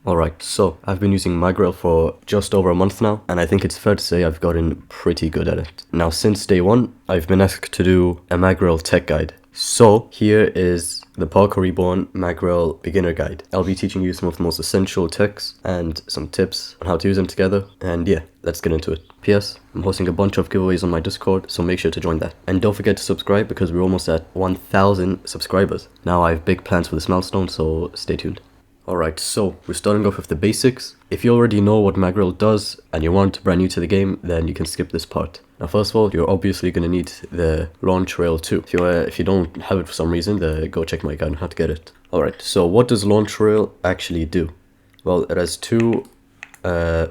Alright, so I've been using Magrail for just over a month now, and I think it's fair to say I've gotten pretty good at it. Now, since day one, I've been asked to do a Magrail tech guide. So, here is the PARKOUR Reborn Magrail beginner guide. I'll be teaching you some of the most essential techs and some tips on how to use them together, and yeah, let's get into it. P.S. I'm hosting a bunch of giveaways on my Discord, so make sure to join that. And don't forget to subscribe because we're almost at 1,000 subscribers. Now I have big plans for this milestone, so stay tuned. Alright, so we're starting off with the basics. If you already know what Magrail does and you aren't brand new to the game, then you can skip this part. Now first of all, you're obviously going to need the launch rail too. If you don't have it for some reason, then go check my guide on how to get it. Alright, so what does launch rail actually do? Well, it has two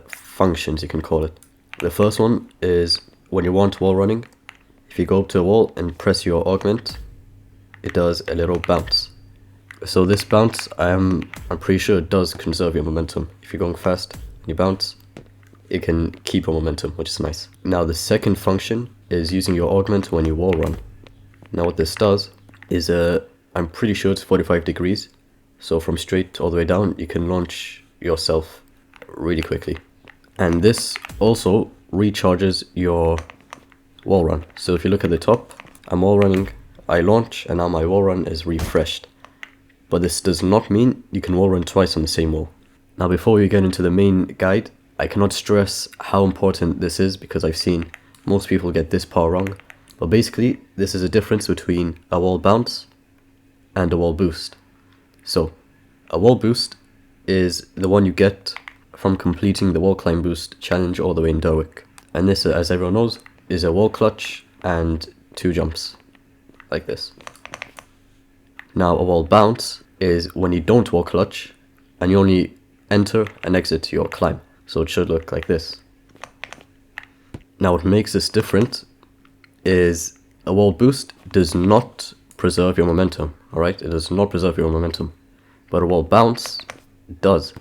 functions, you can call it. The first one is when you want wall running. If you go up to a wall and press your augment, it does a little bounce. So this bounce, I'm pretty sure it does conserve your momentum. If you're going fast and you bounce, it can keep your momentum, which is nice. Now the second function is using your augment when you wall run. Now what this does is, I'm pretty sure it's 45 degrees. So from straight all the way down, you can launch yourself really quickly. And this also recharges your wall run. So if you look at the top, I'm wall running, I launch, and now my wall run is refreshed. But this does not mean you can wall run twice on the same wall. Now before we get into the main guide, I cannot stress how important this is because I've seen most people get this part wrong. But basically, this is a difference between a wall bounce and a wall boost. So, a wall boost is the one you get from completing the wall climb boost challenge all the way in Derwick. And this, as everyone knows, is a wall clutch and 2 jumps, like this. Now a wall bounce is when you don't wall clutch and you only enter and exit your climb. So it should look like this. Now what makes this different is a wall boost does not preserve your momentum, alright? It does not preserve your momentum. But a wall bounce does.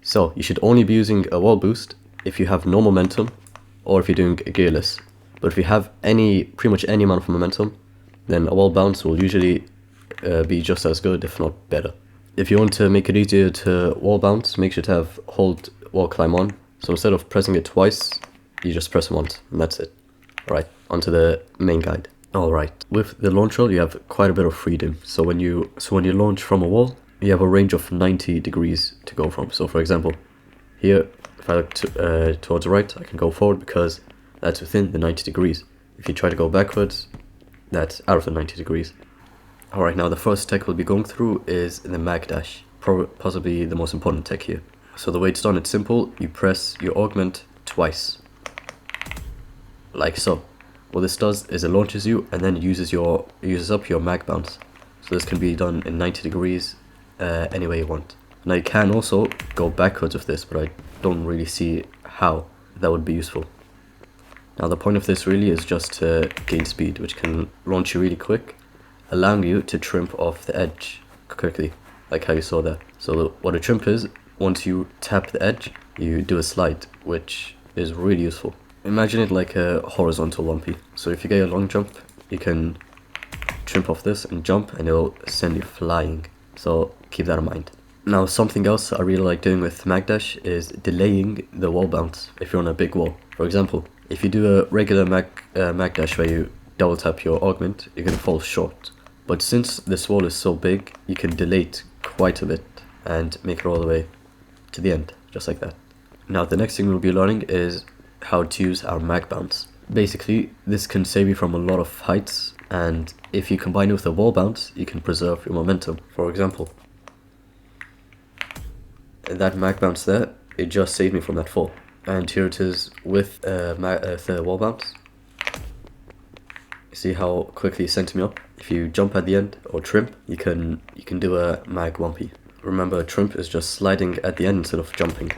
So you should only be using a wall boost if you have no momentum or if you're doing gearless. But if you have pretty much any amount of momentum, then a wall bounce will usually be just as good, if not better. If you want to make it easier to wall bounce, make sure to have hold wall climb on. So instead of pressing it twice, you just press it once, and that's it. Alright, onto the main guide. Alright, with the launch roll, you have quite a bit of freedom. So when you launch from a wall, you have a range of 90 degrees to go from. So for example, here, if I look towards the right, I can go forward because that's within the 90 degrees. If you try to go backwards, that's out of the 90 degrees. Alright, now the first tech we'll be going through is the Magdash, possibly the most important tech here. So the way it's done, it's simple. You press your augment twice, like so. What this does is it launches you and then it uses up your Magbounce. So this can be done in 90 degrees any way you want. Now you can also go backwards with this, but I don't really see how that would be useful. Now the point of this really is just to gain speed, which can launch you really quick, allowing you to trimp off the edge quickly, like how you saw there. So what a trimp is, once you tap the edge, you do a slide, which is really useful. Imagine it like a horizontal 1P. So if you get a long jump, you can trimp off this and jump, and it'll send you flying. So keep that in mind. Now something else I really like doing with Magdash is delaying the wall bounce if you're on a big wall. For example, if you do a regular Magdash where you double tap your augment, you're going to fall short. But since this wall is so big, you can delay it quite a bit and make it all the way to the end, just like that. Now the next thing we'll be learning is how to use our Magbounce. Basically, this can save you from a lot of heights, and if you combine it with a wall bounce, you can preserve your momentum. For example, that Magbounce there, it just saved me from that fall. And here it is with the wall bounce. See how quickly it sent me up? If you jump at the end or trimp, you can do a mag 1P. Remember, a trimp is just sliding at the end instead of jumping,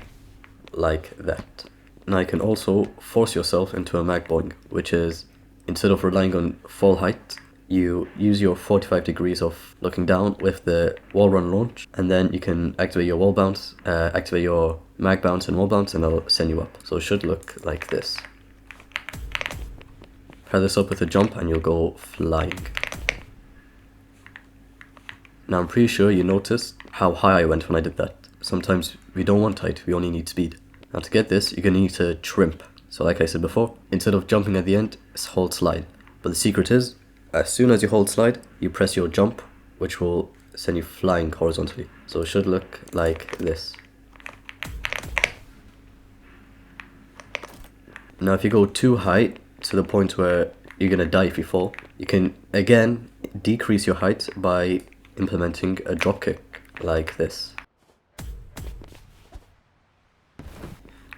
like that. Now you can also force yourself into a mag boing, which is, instead of relying on full height, you use your 45 degrees of looking down with the wall run launch, and then you can activate your wall bounce, activate your mag bounce and wall bounce, and that'll send you up. So it should look like this. Pair this up with a jump and you'll go flying. Now I'm pretty sure you noticed how high I went when I did that. sometimes we don't want height, we only need speed. Now to get this, you're going to need to trimp. So like I said before, instead of jumping at the end, hold slide. But the secret is, as soon as you hold slide, you press your jump, which will send you flying horizontally. So it should look like this. Now if you go too high, to the point where you're going to die if you fall, you can again decrease your height by implementing a drop kick like this.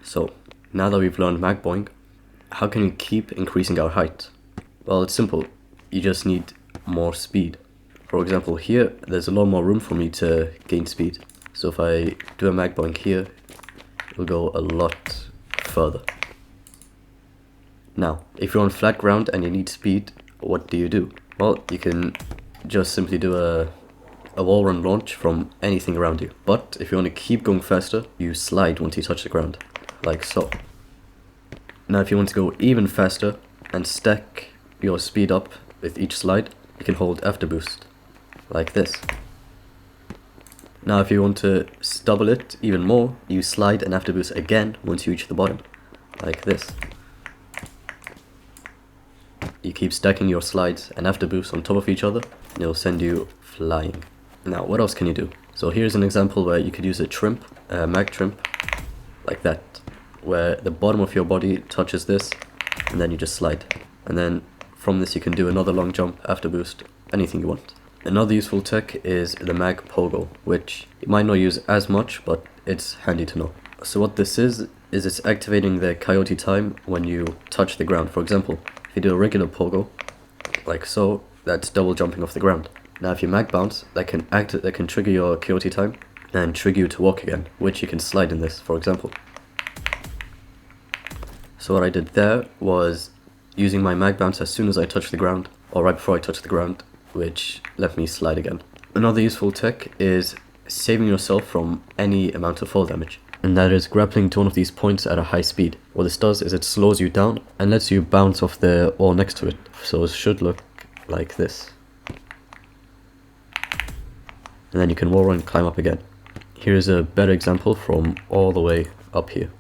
So now that we've learned mag boing, how can we keep increasing our height? Well, it's simple. You just need more speed. For example, here there's a lot more room for me to gain speed. So if I do a mag boing here, it will go a lot further. Now, if you're on flat ground and you need speed, what do? Well, you can just simply do a wall run launch from anything around you. But if you want to keep going faster, you slide once you touch the ground, like so. Now if you want to go even faster and stack your speed up with each slide, you can hold after boost, like this. Now if you want to double it even more, you slide and after boost again once you reach the bottom, like this. You keep stacking your slides and after boosts on top of each other, and it'll send you flying. Now what else can you do? So here's an example where you could use a trimp, mag trimp, like that, where the bottom of your body touches this, and then you just slide. And then from this you can do another long jump, after boost, anything you want. Another useful tech is the mag pogo, which you might not use as much, but it's handy to know. So what this is it's activating the coyote time when you touch the ground. For example, if you do a regular pogo, like so, that's double jumping off the ground. Now if you mag bounce, that can trigger your coyote time and trigger you to walk again, which you can slide in this, for example. So what I did there was using my mag bounce as soon as I touched the ground, or right before I touched the ground, which let me slide again. Another useful tech is saving yourself from any amount of fall damage, and that is grappling to one of these points at a high speed. What this does is it slows you down and lets you bounce off the wall next to it, so it should look like this. And then you can wall run and climb up again. Here's a better example from all the way up here.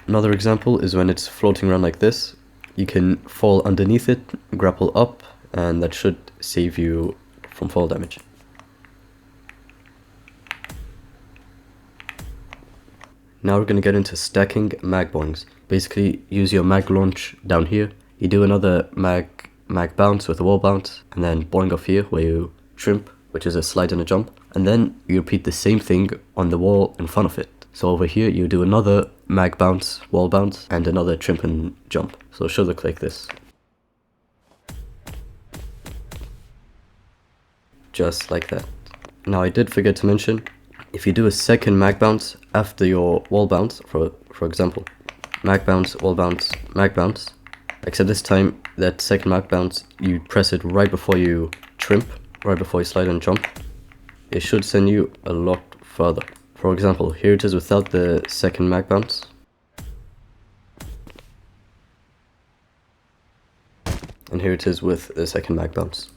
Another example is when it's floating around like this, you can fall underneath it, grapple up, and that should save you from fall damage. Now we're going to get into stacking mag boings. Basically, use your mag launch down here, you do another mag bounce with a wall bounce, and then boing off here where you trimp, which is a slide and a jump, and then you repeat the same thing on the wall in front of it. So over here you do another mag bounce, wall bounce, and another trimp and jump. So it should look like this. Just like that. Now I did forget to mention, if you do a second mag bounce after your wall bounce, for example, mag bounce, wall bounce, mag bounce, except this time that second mag bounce, you press it right before you trimp, right before you slide and jump, it should send you a lot further. For example, here it is without the second mag bounce. And here it is with the second mag bounce.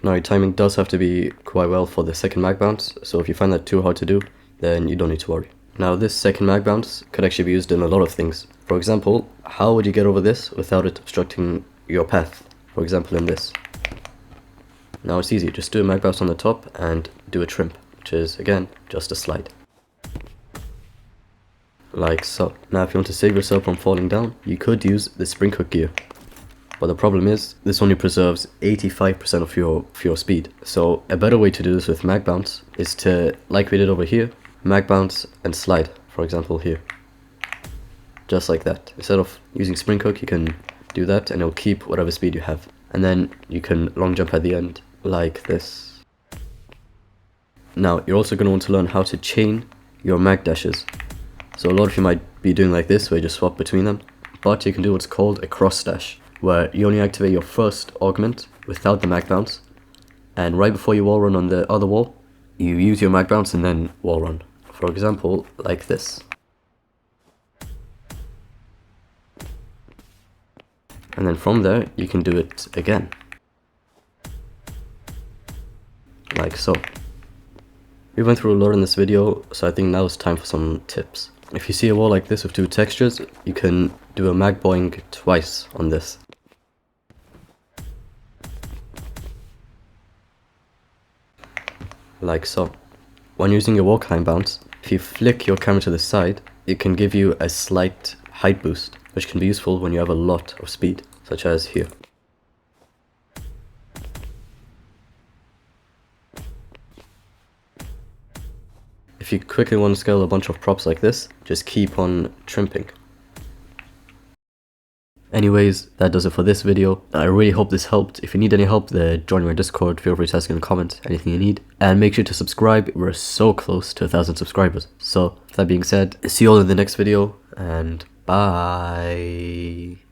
Now your timing does have to be quite well for the second mag bounce, so if you find that too hard to do, then you don't need to worry. Now this second mag bounce could actually be used in a lot of things. For example, how would you get over this without it obstructing your path? For example, in this. Now it's easy, just do a mag bounce on the top and do a trimp, which is again just a slide. Like so. Now if you want to save yourself from falling down, you could use the spring hook gear. But the problem is, this only preserves 85% of your speed. So a better way to do this with mag bounce is to, like we did over here, mag bounce and slide, for example here. Just like that. Instead of using spring hook, you can do that and it'll keep whatever speed you have. And then you can long jump at the end, like this. Now, you're also going to want to learn how to chain your Magdashes. So a lot of you might be doing like this, where you just swap between them. But you can do what's called a cross dash, where you only activate your first augment without the mag bounce. And right before you wall run on the other wall, you use your mag bounce and then wall run. For example, like this. And then from there, you can do it again. Like so. We went through a lot in this video, so I think now it's time for some tips. If you see a wall like this with two textures, you can do a mag boing twice on this. Like so. When using your wall climb bounce, if you flick your camera to the side, it can give you a slight height boost, which can be useful when you have a lot of speed, such as here. If you quickly want to scale a bunch of props like this, just keep on trimping. Anyways, that does it for this video. I really hope this helped. If you need any help, join my Discord, feel free to ask in the comments, anything you need. And make sure to subscribe, we're so close to 1,000 subscribers. So, that being said, see you all in the next video, and bye.